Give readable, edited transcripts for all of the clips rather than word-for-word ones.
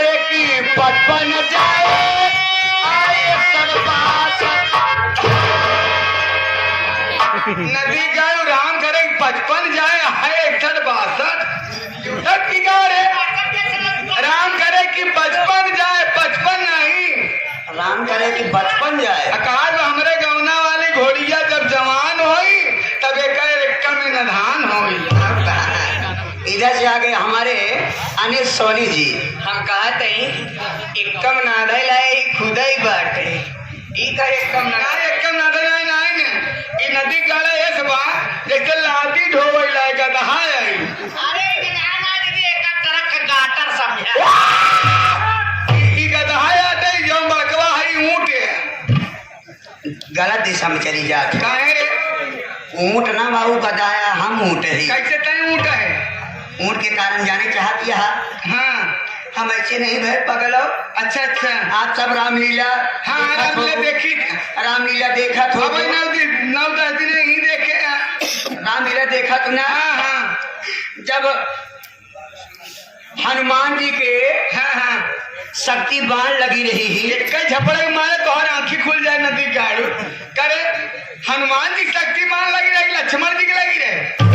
करे कि 55 जाए आए नदी गए राम करे 55 जाए है 61 की गा रे राम करे कि 55 जाए 55 नहीं राम करे कि 55 जाए। अकाल हमरे गौना वाली घोड़िया जब जवान होई तब एक में नधान होई। इधर से आगे हमारे अनिल सोनी जी हम कहते एकम नादे लाए खुदाई बाटे ई का एकम नदी नहीं ई नदी गाड़ा ऐस बा जैसे लाठी ढोवई लाएगा दहाई अरे गधा दीदी एक तरह का गाटर समझा ई गदहाई आते जो बड़कवा है ऊंट गलत दिशा में चली जाती। काहे रे ऊंट ना बाबू बताया, हम ऊंट ही। कैसे तय ऊंट है ऊंट के कारण जाने चाहती है। हाँ हम ऐसे नहीं भय पगलो। अच्छा अच्छा आप सब रामलीला हाँ रामलीला देखी रामलीला देखा तो अब 9-10 दिन ही देखे रामलीला देखा तो ना। हाँ हाँ जब हनुमान जी के हाँ हाँ शक्ति बाण लगी रही ही एक झपड़े मारे तो हर आंखी खुल जाए नदी गाड़ू करे हनुमान जी शक्ति बाण लगी रही लक्ष्मण जी की लगी रहे।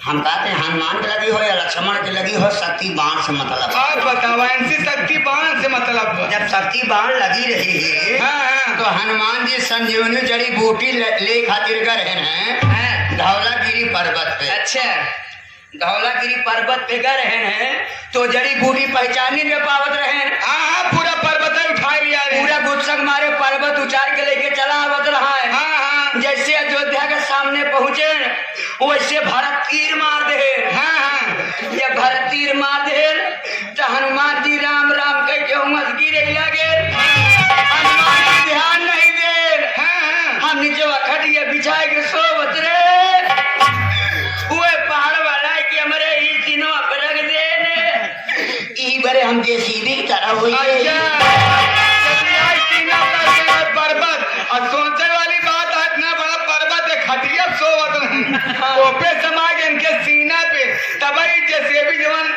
हम कहते हैं हनुमान की लगी हो या लक्ष्मण की लगी हो, शक्ति बाण से मतलब। आप बताओ इनसे शक्ति बाण से मतलब जब शक्ति बाण लगी रही है हाँ हाँ तो हनुमान जी संजीवनी जड़ी बूटी ले खातिर कर रहे हैं धौलागिरी पर्वत पे। अच्छा धौलागिरी पर्वत पे गए हैं तो जड़ी बूटी पहचानी में पावत रहे हैं। हाँ हाँ पूरा पर्वत उठा लिया रे। पूरा गुस्सक मारे पर्वत उचार के लेके चला आवत रहा है। हाँ हाँ जैसे अयोध्या के सामने पहुंचे वैसे भरत तीर मार दे। हाँ हाँ जब भरत तीर मार दे तो हनुमान जी राम राम कह के उमस गिरे लगे। हनुमान जी ध्यान नहीं दे। हाँ हम नीचे खटिया बिछाए के सोवत रे पहाड़ वाला है कि हमारे ही तीनों रख दे ई बरे हम जेसीबी की तरह हुई पर्वत और सोचे वाली बात है इतना बड़ा पर्वत है खटिया सोवत नहीं ओपे समा के इनके सीना पे तब जैसे भी जवान